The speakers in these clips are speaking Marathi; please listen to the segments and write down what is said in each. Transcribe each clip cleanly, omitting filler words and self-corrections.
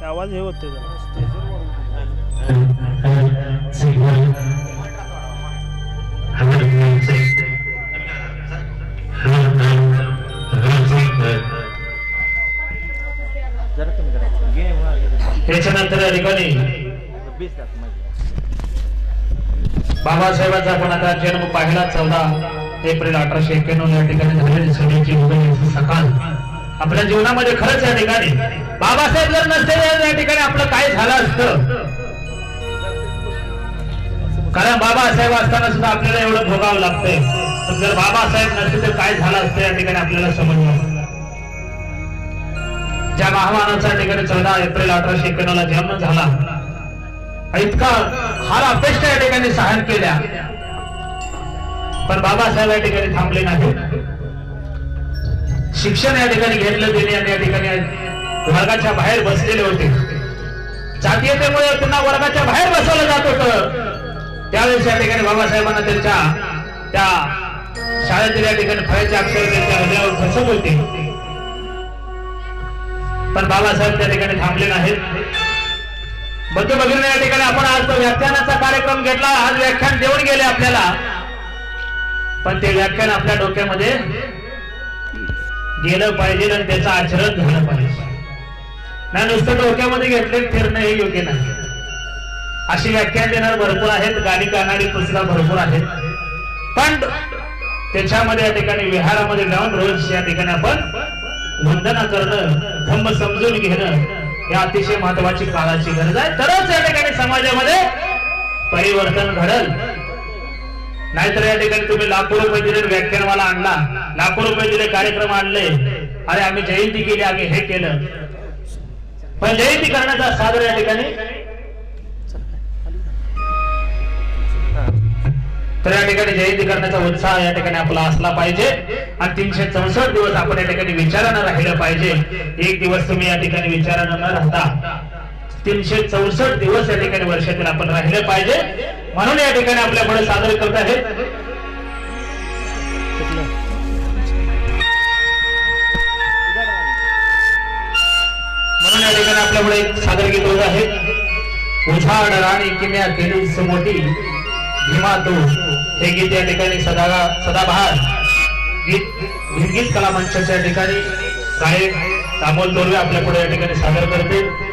आवाज हे होते त्याच्यानंतर या ठिकाणी बाबासाहेबांचा आपण आता जन्म पाहिला 14 एप्रिल 1891 या ठिकाणी झालेली सभेची सकाळ आपल्या जीवनामध्ये खरंच या ठिकाणी बाबासाहेब जर नसते या ठिकाणी आपलं काय झालं असतं कारण बाबासाहेब असताना सुद्धा आपल्याला एवढं भोगावं लागतंय पण जर बाबासाहेब नसते तर काय झालं असतं या ठिकाणी आपल्याला समजलं ज्या महामानवाचा ठिकाणी 14 एप्रिल 1891 ला जन्म झाला इतका हार अपेक्षा या ठिकाणी सहन केल्या पण बाबासाहेब या ठिकाणी थांबले नाही शिक्षण या ठिकाणी घेतलं गेले आणि या ठिकाणी वर्गाच्या बाहेर बसलेले होते जातीयतेमुळे त्यांना वर्गाच्या बाहेर बसवलं जात होतं त्यावेळेस या ठिकाणी बाबासाहेबांना त्यांच्या त्या शाळेतील या ठिकाणी फळ्याचे अक्षर त्यांच्या हृदयावर ठसत होते पण बाबासाहेब त्या ठिकाणी थांबले नाहीत बघतो बघितलं या ठिकाणी आपण आज व्याख्यानाचा कार्यक्रम घेतला आज व्याख्यान देऊन गेले आपल्याला पण ते व्याख्यान आपल्या डोक्यामध्ये गेलं पाहिजे आणि त्याचं आचरण झालं पाहिजे ना नुसतं डोक्यामध्ये घेतले फिरणं हे योग्य नाही अशी व्याख्यान देणार भरपूर आहेत गाणी गाणारी पुस्तकं भरपूर आहेत पण त्याच्यामध्ये या ठिकाणी विहारामध्ये जाऊन रोज या ठिकाणी आपण वंदना करणं धम्म समजून घेणं ही अतिशय महत्वाची काळाची गरज आहे तरच या ठिकाणी समाजामध्ये परिवर्तन घडल नाहीतर या ठिकाणी तुम्ही लाखो रुपये दिले व्याख्यानवाला आणला लाखो रुपये दिले कार्यक्रम आणले अरे आम्ही जयंती केली आम्ही हे केलं पण जयंती करण्याचा सादर या ठिकाणी तर या ठिकाणी जयंती करण्याचा उत्साह या ठिकाणी आपला असला पाहिजे आणि 364 दिवस आपण या ठिकाणी विचारानं राहिलं पाहिजे एक दिवस तुम्ही या ठिकाणी विचारानं न राहता 364 दिवस या ठिकाणी वर्षातील आपण राहिलं पाहिजे म्हणून या ठिकाणी आपल्या पुढे सादर करत आहेत म्हणून या ठिकाणी आपल्या पुढे सादर गीत होत आहे उझाड राणी किम्या केली समोटी भीमा तू हे गीत या ठिकाणी सदाबहार गीत कला मंचाच्या ठिकाणी गायक दामोल तोरवे आपल्या पुढे या ठिकाणी सादर करते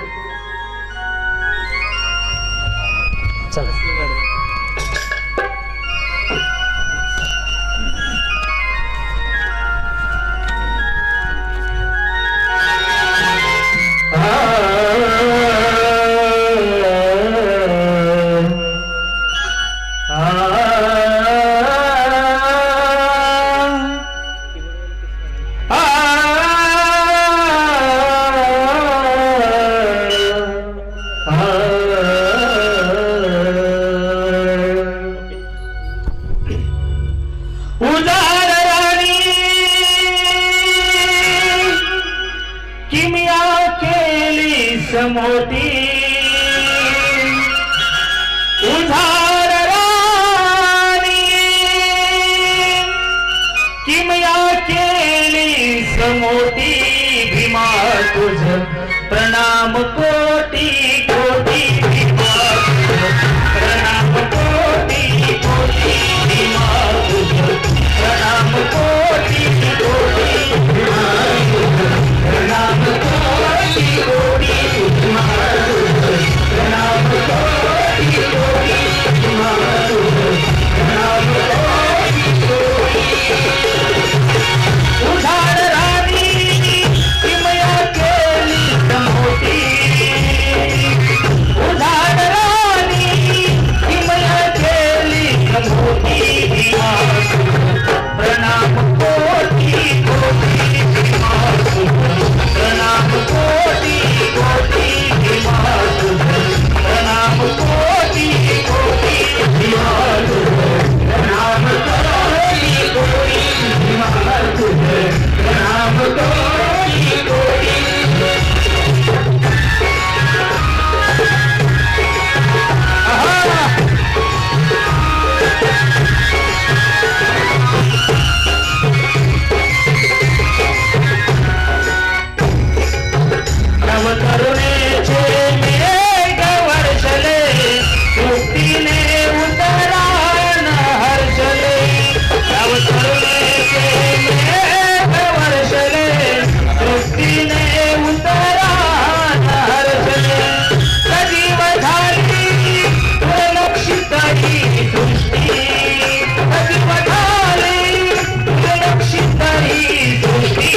नव करुणेचे मेघ वर्षले तृप्तीने उतरान हर्षले नव करुणेचे मेघ वर्षले तृप्तीने उतरान हर्षले सजीव झाली दुर्लक्षित ही सृष्टी सजीव झाली दुर्लक्षित ही सृष्टी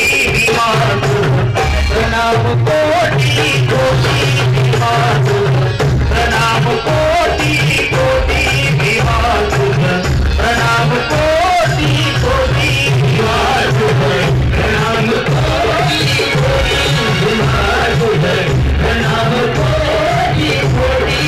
प्रणाम कोटि कोटि प्रणाम कोटि कोटि प्रणाम कोटि कोटि प्रणाम कोटि कोटि प्रणाम कोटि कोटि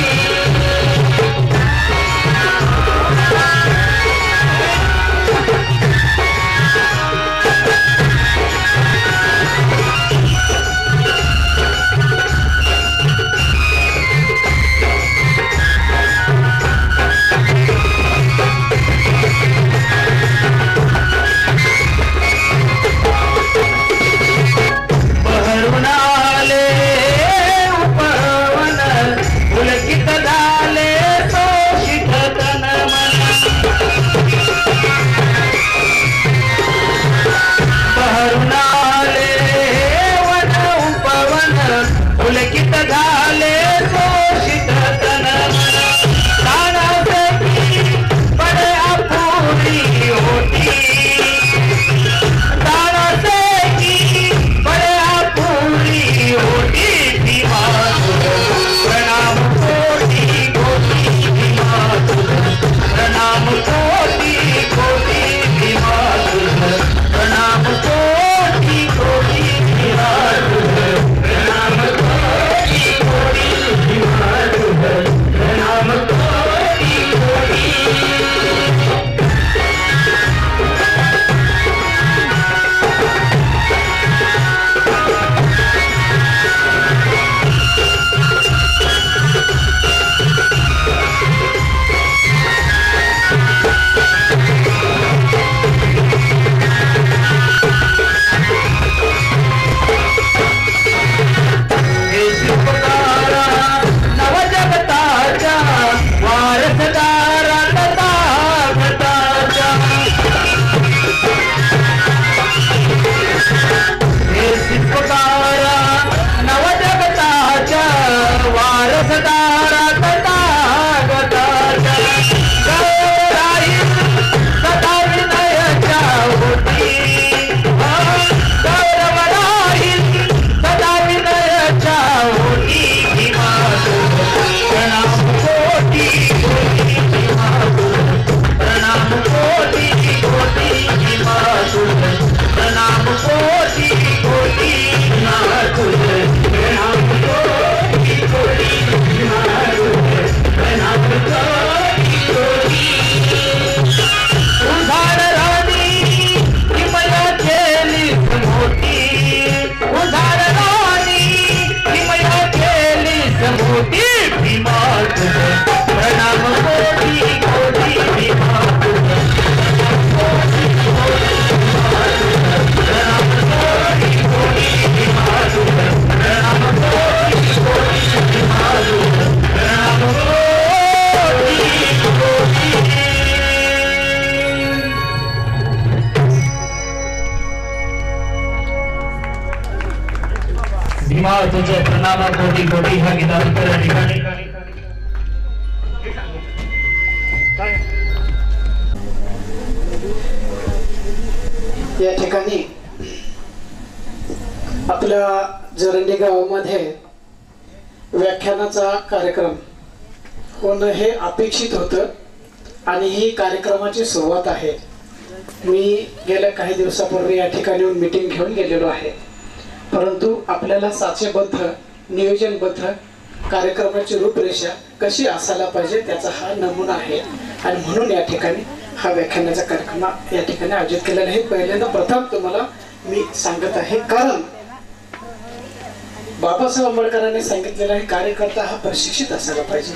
तुझं प्रणाम कोटी कोटी ह्या गीतानंतर या ठिकाणी या ठिकाणी आपल्या जरंडी गावामध्ये व्याख्यानाचा कार्यक्रम होणं हे अपेक्षित होतं आणि ही कार्यक्रमाची सुरुवात आहे. मी गेल्या काही दिवसापूर्वी या ठिकाणी मीटिंग घेऊन गेलेलो आहे, परंतु आपल्याला साचेबद्ध नियोजनबद्ध कार्यक्रमाची रूपरेषा कशी असायला पाहिजे त्याचा हा नमुना आहे आणि म्हणून या ठिकाणी हा व्याख्यानाचा कार्यक्रम या ठिकाणी आयोजित केलेला आहे. पहिल्यांदा प्रथम तुम्हाला मी सांगत आहे, कारण बाबासाहेब आंबेडकरांनी सांगितलेला आहे कार्यकर्ता हा प्रशिक्षित असायला पाहिजे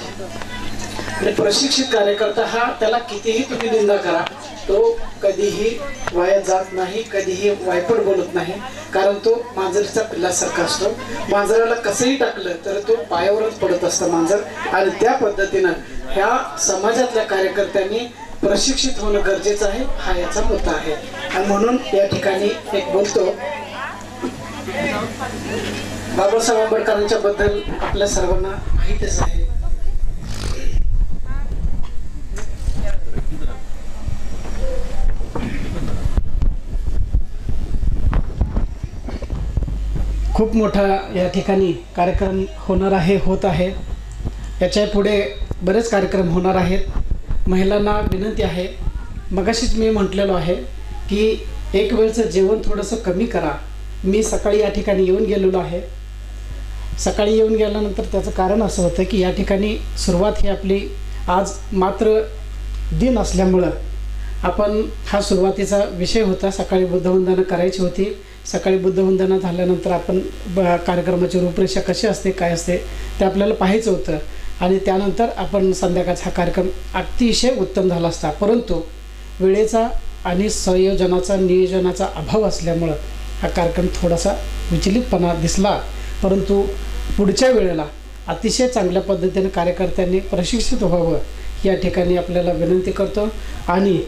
आणि प्रशिक्षित कार्यकर्ता हा त्याला कितीही तुम्ही निंदा करा तो कधीही वाया जात नाही, कधीही वायपट बोलत नाही, कारण तो मांजरीचा पिल्लासारखा असतो. मांजराला कसंही टाकलं तर तो पायावरच पडत असतं मांजर. आणि त्या पद्धतीनं ह्या समाजातल्या कार्यकर्त्यांनी प्रशिक्षित होणं गरजेचं आहे, हा याचा मुद्दा आहे. आणि म्हणून या ठिकाणी एक बोलतो, बाबासाहेब आंबेडकरांच्या बद्दल आपल्या सर्वांना माहितीच आहे. खूप मोठा या ठिकाणी कार्यक्रम होणार आहे, होत आहे. याच्या पुढे बरेच कार्यक्रम होणार आहेत. महिलांना विनंती आहे, मगाशीच मी म्हटलेलो आहे की एक वेळचं जेवण थोडंसं कमी करा. मी सकाळी या ठिकाणी येऊन गेलेलो आहे. सकाळी येऊन गेल्यानंतर त्याचं कारण असं होतं की या ठिकाणी सुरुवात ही आपली आज मात्र दिन असल्यामुळं आपण हा सुरुवातीचा विषय होता. सकाळी बुद्धवंदना करायची होती. सकाळी बुद्धवंदना झाल्यानंतर आपण कार्यक्रमाची रूपरेषा कशी असते, काय असते ते आपल्याला पाहायचं होतं. आणि त्यानंतर आपण संध्याकाळचा हा कार्यक्रम अतिशय उत्तम झाला असता. परंतु वेळेचा आणि संयोजनाचा, नियोजनाचा अभाव असल्यामुळं हा कार्यक्रम थोडासा विचलितपणा दिसला. परंतु पुढच्या वेळेला अतिशय चांगल्या पद्धतीने कार्यकर्त्यांनी प्रशिक्षित व्हावं या ठिकाणी आपल्याला विनंती करतो. आणि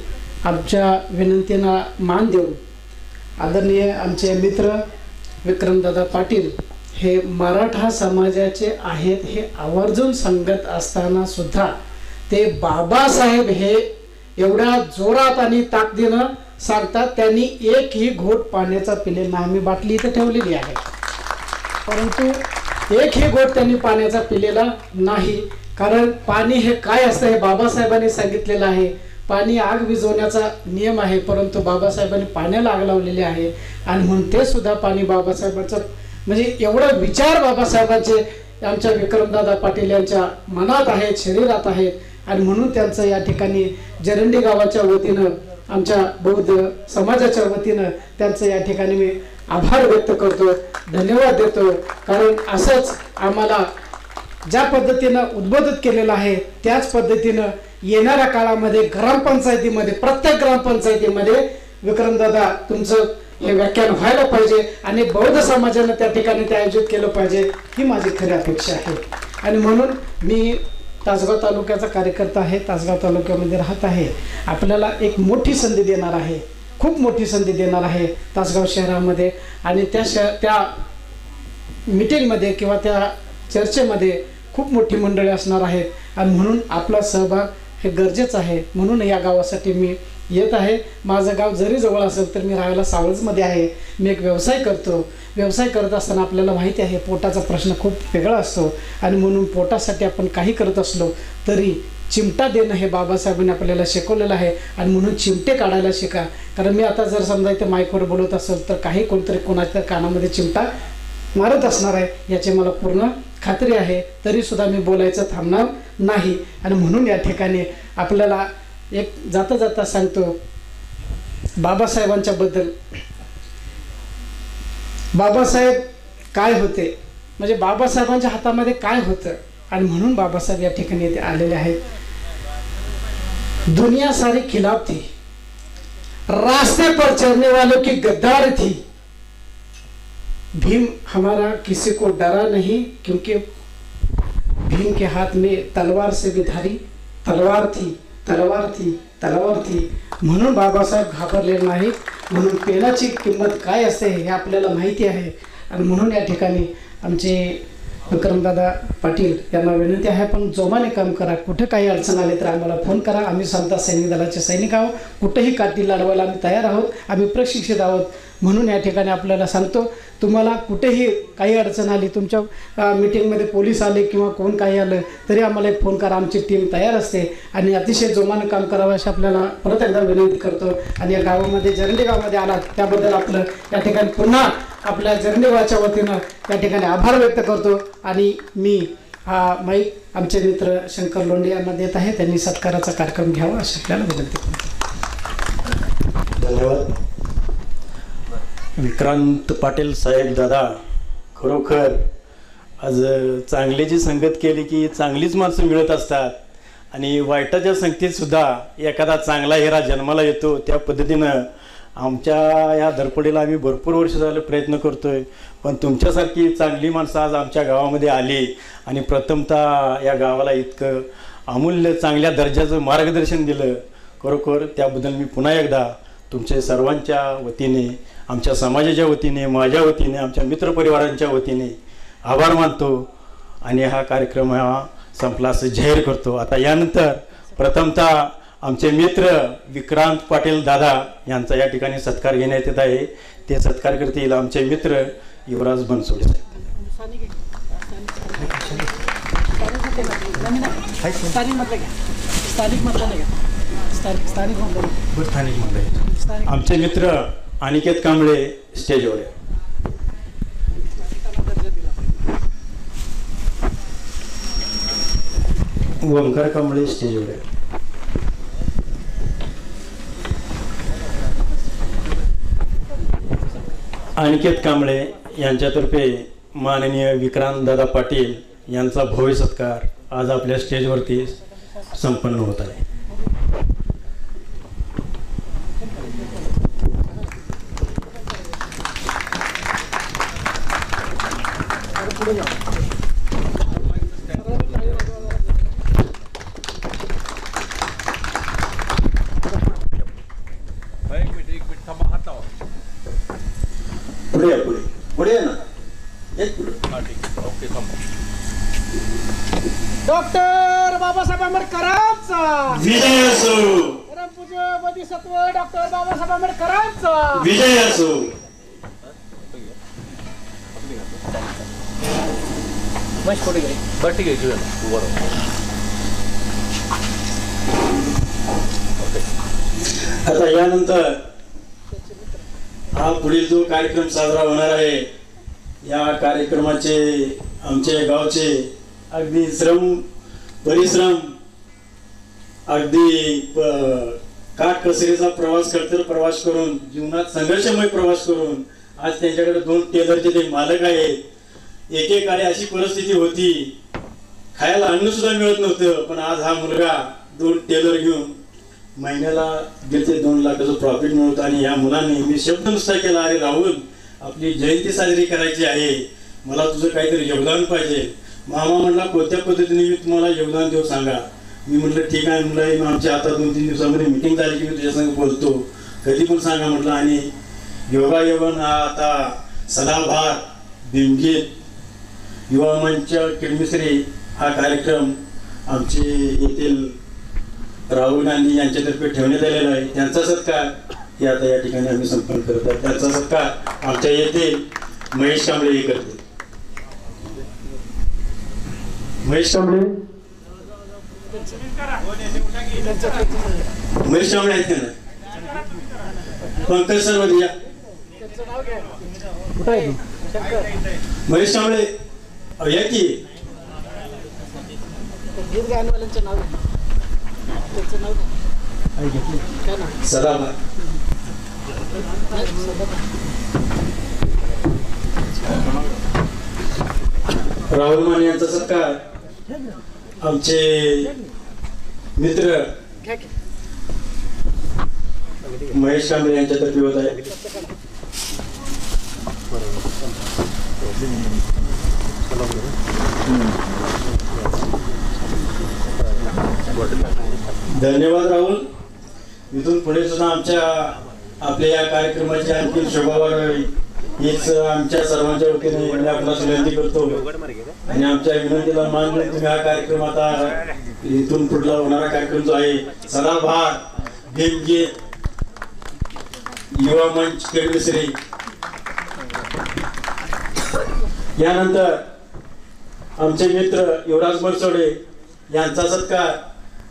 आमच्या विनंतीला मान देऊन आदरणीय आमचे मित्र विक्रमदादा पाटील हे मराठा समाजाचे आहेत हे आवर्जून सांगत असताना सुद्धा ते बाबासाहेब हे एवढ्या जोरात आणि ताकदीनं सांगतात. त्यांनी एकही घोट पाण्याचा पिलेला नाही. आम्ही बाटली इथं ठेवलेली आहे, परंतु एकही घोट त्यांनी पाण्याचा पिलेला नाही. कारण पाणी हे काय असतं हे बाबासाहेबांनी सांगितलेलं आहे. पाणी आग विझवण्याचा नियम आहे, परंतु बाबासाहेबांनी पाण्याला आग लावलेली आहे. आणि म्हणून ते सुद्धा पाणी बाबासाहेबांचं म्हणजे एवढा विचार बाबासाहेबांचे आमच्या विक्रमदादा पाटील यांच्या मनात आहेत, शरीरात आहेत. आणि म्हणून त्यांचं या ठिकाणी जरंडी गावाच्या वतीनं, आमच्या बौद्ध समाजाच्या वतीनं त्यांचं या ठिकाणी मी आभार व्यक्त करतो, धन्यवाद देतो. कारण असंच आम्हाला ज्या पद्धतीनं उद्बोधित केलेलं आहे त्याच पद्धतीनं येणाऱ्या काळामध्ये ग्रामपंचायतीमध्ये, प्रत्येक ग्रामपंचायतीमध्ये विक्रमदादा तुमचं हे व्याख्यान व्हायला पाहिजे आणि बौद्ध समाजानं त्या ठिकाणी ते आयोजित केलं पाहिजे, ही माझी खरी अपेक्षा आहे. आणि म्हणून मी तासगाव तालुक्याचा कार्यकर्ता आहे, तासगाव तालुक्यामध्ये राहत आहे. आपल्याला एक मोठी संधी देणार आहे, खूप मोठी संधी देणार आहे तासगाव शहरामध्ये. आणि त्या मीटिंगमध्ये किंवा त्या चर्चेमध्ये खूप मोठी मंडळी असणार आहेत. आणि म्हणून आपला सहभाग हे गरजेचं आहे. म्हणून या गावासाठी मी येत आहे. माझं गाव जरी जवळ असेल तर मी राहायला सावळजमध्ये आहे. मी एक व्यवसाय करतो. व्यवसाय करत असताना आपल्याला माहिती आहे पोटाचा प्रश्न खूप वेगळा असतो. आणि म्हणून पोटासाठी आपण काही करत असलो तरी चिमटा देणं हे बाबासाहेबांनी आपल्याला शिकवलेलं आहे. आणि म्हणून चिमटे काढायला शिका. कारण मी आता जर समजा इथे माईकवर बोलत असेल तर काही कोणतरी कोणाच्या कानामध्ये चिमटा मारत असणार आहे याची मला पूर्ण खात्री आहे. तरीसुद्धा मी बोलायचं थांबणार नाही. आणि म्हणून या ठिकाणी आपल्याला एक जाता जाता सांगतो बाबासाहेबांच्या बद्दल. बाबासाहेब काय होते, म्हणजे बाबासाहेबांच्या हातामध्ये काय होतं. आणि म्हणून बाबासाहेब या ठिकाणी येथे आलेले आहेत. दुनिया सारी खिलाफ थी, रास्ते पर चलने वालों की गद्दार थी. भीम हमारा किसी को डरा नहीं, क्योंकि भीम के हाथ में तलवार से भी धारी तलवार थी, तलवार थी, तलवार थी. म्हणून बाबासाहेब घाबरले नाही. म्हणून पेनाची किंमत काय असते हे आपल्याला माहिती आहे. आणि म्हणून या ठिकाणी आमचे विक्रमदादा पाटील यांना विनंती आहे, पण जोमाने काम करा. कुठे काही अडचण आली तर आम्हाला फोन करा. आम्ही समता सैनिक दलाचे सैनिक आहोत. कुठेही काठी लढवायला आम्ही तयार आहोत. आम्ही प्रशिक्षित आहोत. म्हणून या ठिकाणी आपल्याला सांगतो, तुम्हाला कुठेही काही अडचण आली, तुमच्या मीटिंगमध्ये पोलीस आले किंवा कोण काही आलं तरी आम्हाला एक फोन करा. आमची टीम तयार असते आणि अतिशय जोमाने काम करावं अशी आपल्याला परत एकदा विनंती करतो. आणि या गावामध्ये जरंडी गावामध्ये आलात त्याबद्दल आपलं या ठिकाणी पुन्हा आपल्या जरंडी गावाच्या वतीनं या ठिकाणी आभार व्यक्त करतो. आणि मी हा माईक आमचे मित्र शंकर लोंढे यांना देत आहे. त्यांनी सत्काराचा कार्यक्रम घ्यावा अशी आपल्याला विनंती करतो. धन्यवाद. विक्रांत पाटील साहेब दादा, खरोखर आज चांगली जी संगत केली की चांगलीच माणसं मिळत असतात. आणि वाईटाच्या संगतीत सुद्धा एखादा चांगला हिरा जन्माला येतो. त्या पद्धतीनं आमच्या या धरपडीला आम्ही भरपूर वर्ष झालं प्रयत्न करतोय. पण तुमच्यासारखी चांगली माणसं आज आमच्या गावामध्ये आली आणि प्रथमतः या गावाला इतकं अमूल्य चांगल्या दर्जाचं मार्गदर्शन दिलं. खरोखर त्याबद्दल मी पुन्हा एकदा तुमच्या सर्वांच्या वतीने, आमच्या समाजाच्या वतीने, माझ्या वतीने, आमच्या मित्रपरिवारांच्या वतीने आभार मानतो आणि हा कार्यक्रम संपला असं जाहीर करतो. आता यानंतर प्रथमतः आमचे मित्र विक्रांत पाटील दादा यांचा या ठिकाणी सत्कार घेण्यात येत आहे. ते सत्कार करतील आमचे मित्र युवराज बनसोडे साहेब. आमचे मित्र अनिकेत कांबळे स्टेजवर आहे. ओंकार कांबळे स्टेजवर आहे. अनिकेत कांबळे यांच्यातर्फे माननीय विक्रांत दादा पाटील यांचा भव्य सत्कार आज आपल्या स्टेजवरती संपन्न होत आहे. पुढे ना डॉक्टर बाबासाहेब आंबेडकरांचा विजय असो. परमपूज्य बोधिसत्व डॉक्टर बाबासाहेब आंबेडकरांचा विजय असो. आता यानंतर हा पुढील जो कार्यक्रम साजरा होणार आहे, या कार्यक्रमाचे आमच्या गावचे अगदी परिश्रम अगदी काटकसरीचा प्रवास करून जीवनात संघर्षमय प्रवास करून आज त्यांच्याकडे 2 टेलरचे ते मालक आहेत. एकेकाळी अशी परिस्थिती होती, खायला अन्न सुद्धा मिळत नव्हतं, पण आज हा मुलगा 2 टेलर घेऊन महिन्याला 1.5 ते 2 लाखाचं प्रॉफिट मिळवतो. आणि या मुलांनी मी शब्द नुसता केला, अरे राहुल आपली जयंती साजरी करायची आहे, मला तुझं काहीतरी योगदान पाहिजे. मामा म्हणला कोणत्या पद्धतीने मी तुम्हाला योगदान देऊ सांगा. मी म्हटलं ठीक आहे म्हणलं, आमच्या आता 2-3 दिवसामध्ये मीटिंग झाली की मी तुझ्यासंग बोलतो, कधी पण सांगा म्हटलं. आणि योगायोगानं आता सदाभार भीमगीत युवा मंच किडमिसरी हा कार्यक्रम आमचे येथील राहुल गांधी यांच्यातर्फे ठेवण्यात आलेला आहे. त्यांचा सत्कार हे आता या ठिकाणी आम्ही संपन्न करत आहोत. त्यांचा सत्कार आमच्या येथे महेश कांबळे हे करते. महेश कांबळे आहेत का ना? पंकज सर या. महेश कांबळे या की सदाभार. राहुल माने यांचा सत्कार आमचे मित्र महेश कांबळे यांच्यातर्फे होत आहे. धन्यवाद राहुल. इथून पुढे सुद्धा आपल्या या कार्यक्रमाची आणखी शोभा वाढवावी हीच आमच्या सर्वांच्या वतीने आपल्याला विनंती करतो. आणि आमच्या विनंतीला मान देऊन तुम्ही हा कार्यक्रम आता इथून पुढला होणारा कार्यक्रम जो आहे सदाभार भीमगीत युवा मंच केडमिसरी, यानंतर आमचे मित्र युवराज बनसोडे यांचा सत्कार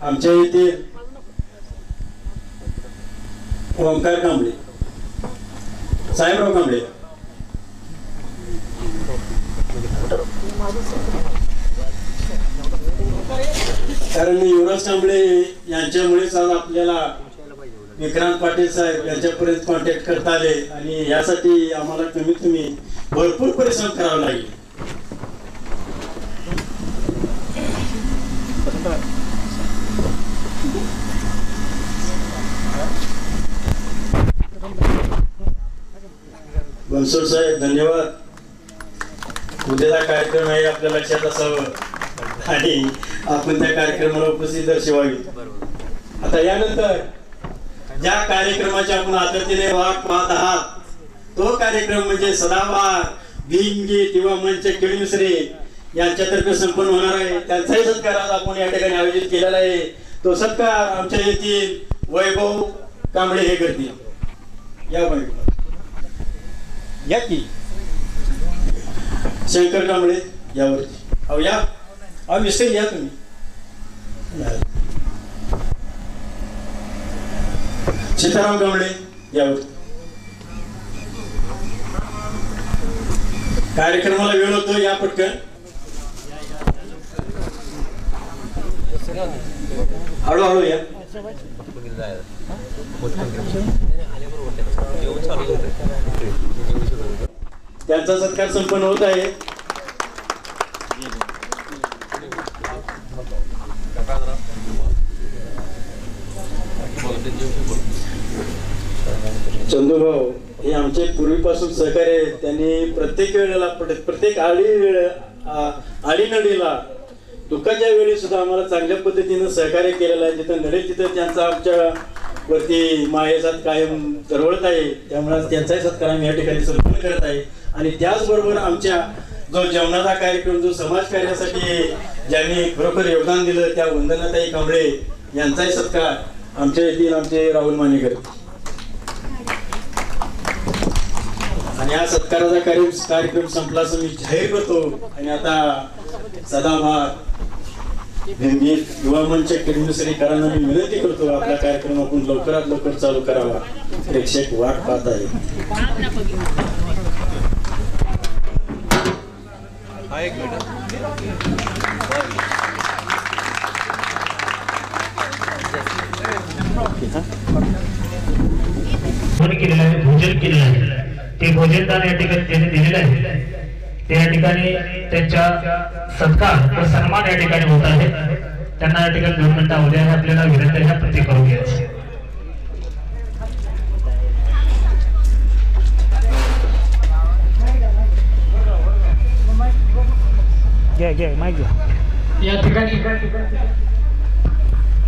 आमच्या येथील ओंकार कांबळे साहेबराव कांबळे. कारण युवराज कांबळे यांच्यामुळेच आज आपल्याला विक्रांत पाटील साहेब यांच्यापर्यंत कॉन्टॅक्ट करता आले आणि यासाठी आम्हाला कमीत कमी भरपूर परिश्रम करावा लागेल. बनसोड साहेब धन्यवाद. उद्याचा कार्यक्रम आहे आपल्या लक्षात असावं आणि आपण त्या कार्यक्रमाला उपस्थित दर्शवावी. आता यानंतर ज्या कार्यक्रमाची आपण आदराने वाट पाहत आहात तो कार्यक्रम म्हणजे सदाबहार भीमगीत किंवा मंच केळीमिसरे यांच्यातर्फे संपन्न होणार आहे. त्यांचाही सत्कार आज आपण या ठिकाणी आयोजित केलेला आहे. तो सत्कार आमच्या येथील वैभव कांबळे हे करतील. या या की शंकर कांबळे यावरती अहो या अहो मिस्टर या तुम्ही. सीताराम कांबळे यावर. कार्यक्रमाला वेळ होतो या पटकन. हळूहळू या. त्यांचा सत्कार संपन्न होत आहे. चंदूभाऊ हे आमचे पूर्वीपासून सहकार्य आहेत. त्यांनी प्रत्येक वेळेला प्रत्येक आडीनडीला दुःखाच्या वेळी सुद्धा आम्हाला चांगल्या पद्धतीनं सहकार्य केलेलं आहे. जिथं नडेल तिथं त्यांचा आमच्या वरती मायेचा कायम दरवळत आहे. त्यामुळे त्यांचाही सत्कार आम्ही या ठिकाणी संपन्न करत आहे. आणि त्याचबरोबर आमच्या जो जेवणाचा कार्यक्रम जो समाज कार्यासाठी ज्यांनी खरोखर योगदान दिलं त्या वंदनाताई कांबळे यांचाही सत्कार आमच्या येथील आमचे राहुल मानेकर. आणि या सत्काराचा कार्यक्रम संपला असं मी जाहीर करतो. आणि आता सदाबहार भीमगीत युवा मंच केळीमिसरेकरांना मी विनंती करतो आपला कार्यक्रम आपण लवकरात लवकर चालू करावा. प्रेक्षक वाट पाहत आहे. केलेलं आहे भोजन केलेलं आहे ते भोजनदान या ठिकाणी त्यांनी दिलेलं आहे. त्या ठिकाणी त्यांच्या सत्कार व सन्मान या ठिकाणी होत आहे. त्यांना या ठिकाणी 2 मिनिटांमध्ये आपल्याला विनंती ह्या प्रति करून घ्यायची. घ्या माईक घ्या. या ठिकाणी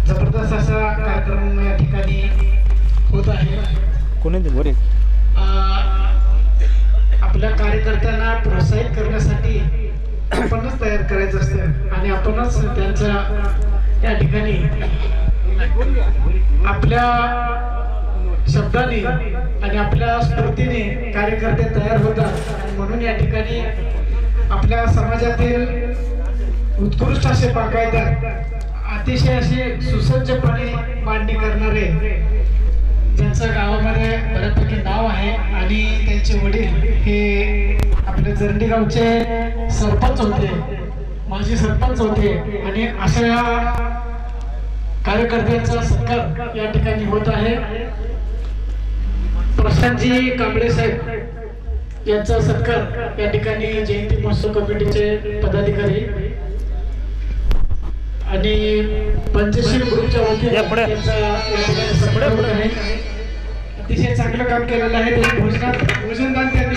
जबरदस्त असा कार्यक्रम या ठिकाणी होत आहे. कोणी बरे आपल्या कार्यकर्त्यांना प्रोत्साहित करण्यासाठी आपणच तयार करायचं असतं आणि आपणच त्यांच्या या ठिकाणी आपल्या शब्दाने आणि आपल्या स्फूर्तीने कार्यकर्ते तयार होतात. म्हणून या ठिकाणी आपल्या समाजातील उत्कृष्ट असे बागायतदार अतिशय असे सुसज्जपणे मांडणी करणारे ज्यांचं गावामध्ये बऱ्यापैकी नाव आहे आणि त्यांचे वडील हे आपले जरंडी गावचे सरपंच होते, माजी सरपंच होते. आणि अशा या कार्यकर्त्यांचा सत्कार या ठिकाणी होत आहे. प्रशांतजी कांबळे साहेब यांचा सत्कार या ठिकाणी जयंती महोत्सव कमिटीचे पदाधिकारी आणि पंचशील ग्रुपच्या वतीने सत्कार आहे. अतिशय चांगलं काम केलेलं आहे. भोजनदान त्यांनी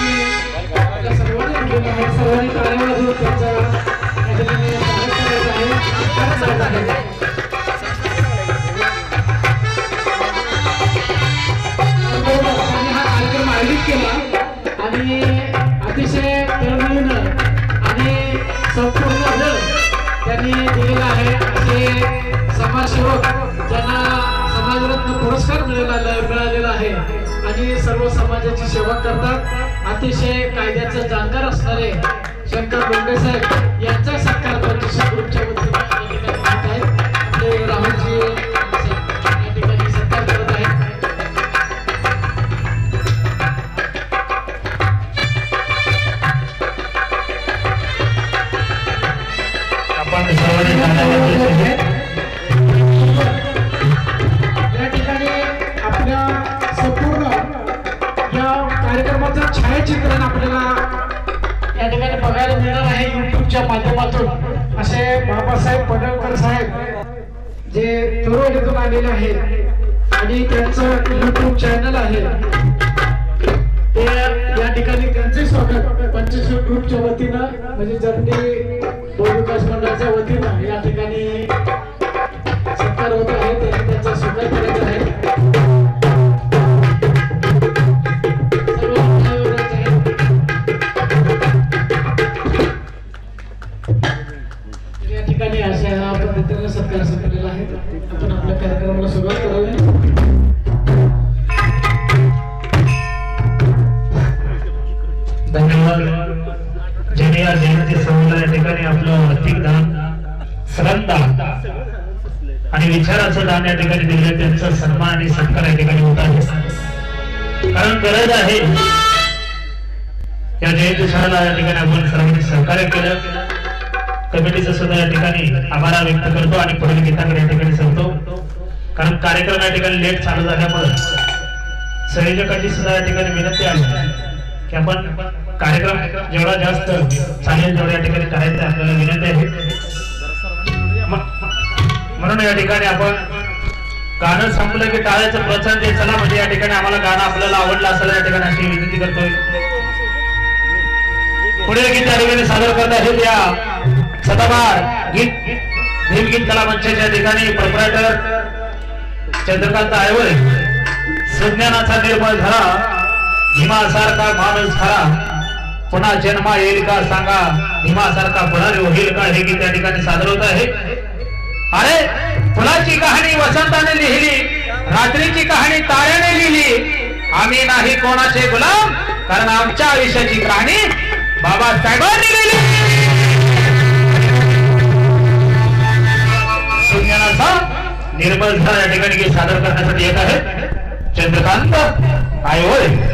सर्वांनी केलं आहे. सर्वांनी टाळ्या वाजवून त्यांचा हा कार्यक्रम आयोजित केला आणि अतिशय तळमळीनं आणि संपूर्ण त्यांनी दिलेला आहे. असे समाजसेवक ज्यांना समाजरत्न पुरस्कार मिळालेला आहे आणि सर्व समाजाची सेवा करतात. अतिशय कायद्याचं जाणकार असणारे शंकर बोंडे साहेब यांचा सत्कार पंचशील ग्रुपच्या वतीने या ठिकाणी होत आहे. आपले राहुलजी या ठिकाणी सत्कार करत आहेत. आपण सर्वांनी या ठिकाणी आपल्या संपूर्ण या कार्यक्रमाचं छायाचित्रण आपल्याला या ठिकाणी बघायला मिळणार आहे युट्यूबच्या माध्यमातून. असे बाबासाहेब पडळकर साहेब जे तरुण आलेले आहेत आणि त्यांचं युट्यूब चॅनल आहे ते या ठिकाणी त्यांचे स्वागत पंचेश्वर ग्रुपच्या वतीनं म्हणजे जर्नी बहुविकास मंडळाच्या वतीनं या ठिकाणी सत्कार होत आहे. त्यांनी त्यांचा स्वीकार करायचा आहे. या ठिकाणी अशा पद्धतीने सत्कार संपलेला आहे. आपण आपल्या कार्यक्रमाला सुरुवात करावी. धन्यवाद. ज्यांनी या जयंती सोहळ्याला या ठिकाणी आपलं आर्थिक दान, श्रद्धा आणि विचाराचं दान या ठिकाणी दिले, त्यांचा सन्मान आणि सत्कार या ठिकाणी होत आहे. कारण गरज आहे या जयंती सोहळ्याला या ठिकाणी आपण सर्वांनी सहकार्य केलं. कमिटीचं सुद्धा या ठिकाणी आभार व्यक्त करतो आणि पुढील गीताकडे या ठिकाणी सांगतो. कारण कार्यक्रम या ठिकाणी लेट चालू झाल्यामुळे संयोजकांची सुद्धा या ठिकाणी विनंती आहे की आपण कार्यक्रम जेवढा जास्त चालेल तेवढा या ठिकाणी करायचं आपल्याला विनंती आहे. म्हणून या ठिकाणी आपण गाणं संपलं की टाळ्याचं प्रोत्साहन द्यायचं. चला म्हणजे या ठिकाणी आम्हाला गाणं आपल्याला आवडलं असेल या ठिकाणी अशी विनंती करतोय. पुढील गीत या ठिकाणी सादर करत आहेत या सदाबहार गीत भीमगीत कला मंचाच्या ठिकाणी प्रोप्रायटर चंद्रकांत आयवळे. सुज्ञानाचा निर्मळ धरा, भीमासारखा माणूस खरा, पुन्हा जन्मा येईल का सांगा, भीमासारखा पुढारी होईल का, हे गीत या ठिकाणी सादर होत आहे. अरे फुलाची कहाणी वसंताने लिहिली, रात्रीची कहाणी ताऱ्याने लिहिली, आम्ही नाही कोणाचे गुलाम, कारण आमच्या आयुष्याची कहाणी बाबासाहेबांनी लिहिली. सुज्ञानाचा निर्मळ धरा या ठिकाणी गीत सादर करण्यासाठी येत आहे चंद्रकांत आयवळे.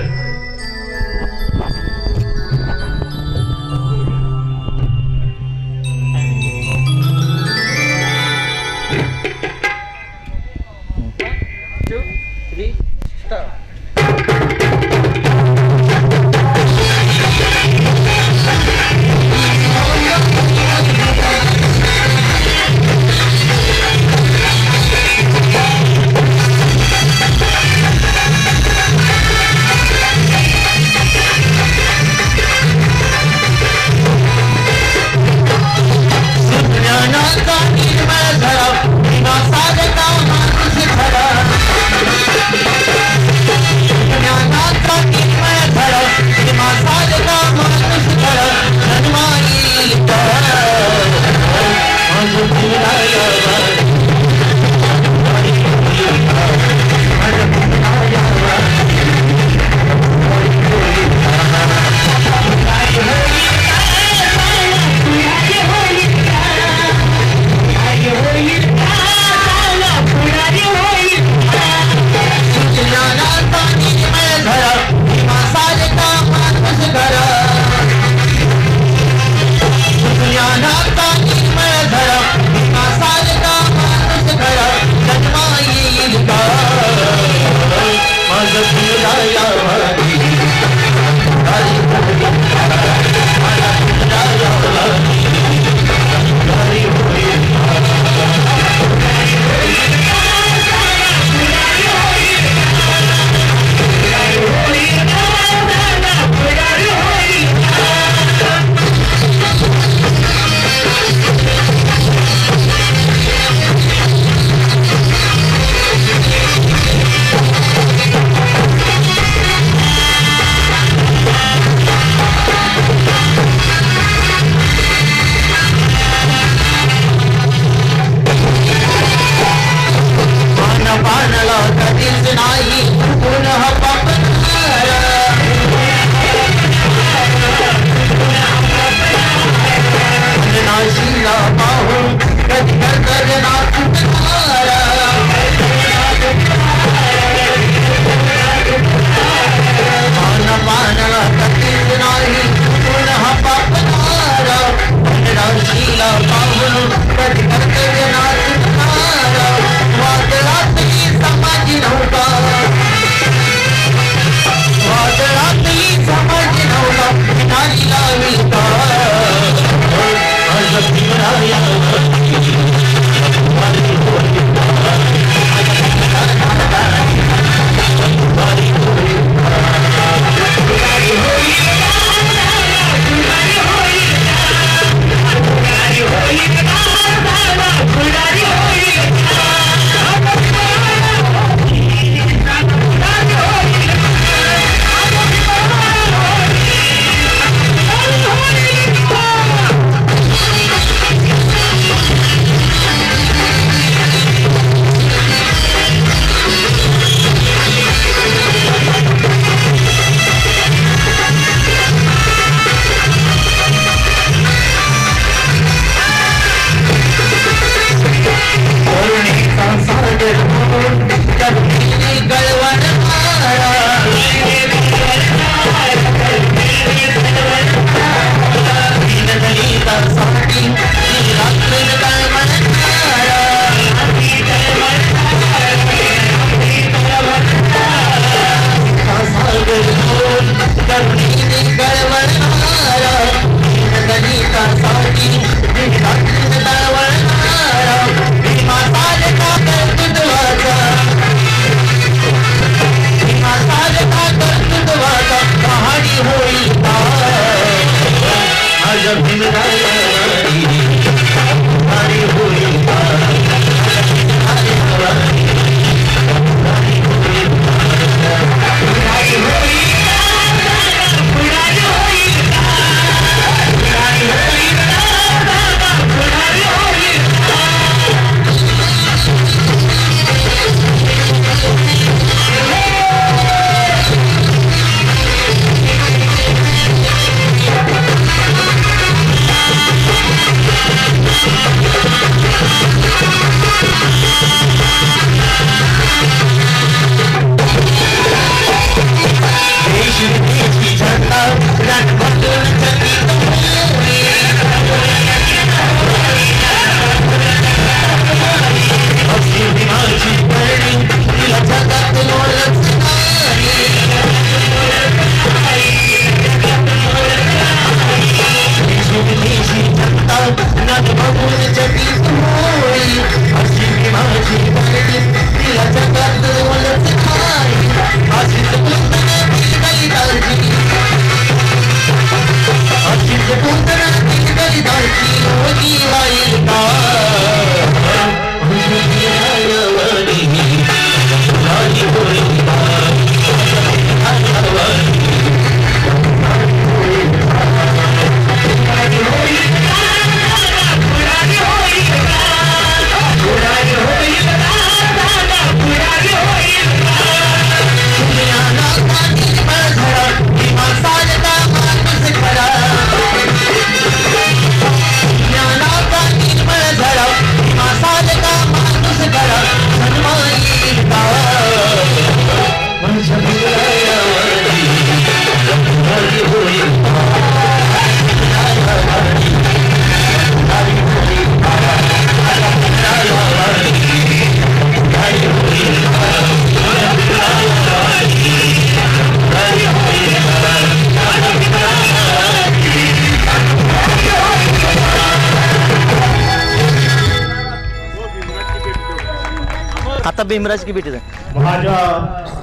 आता भीमराज की भेटी माझ्या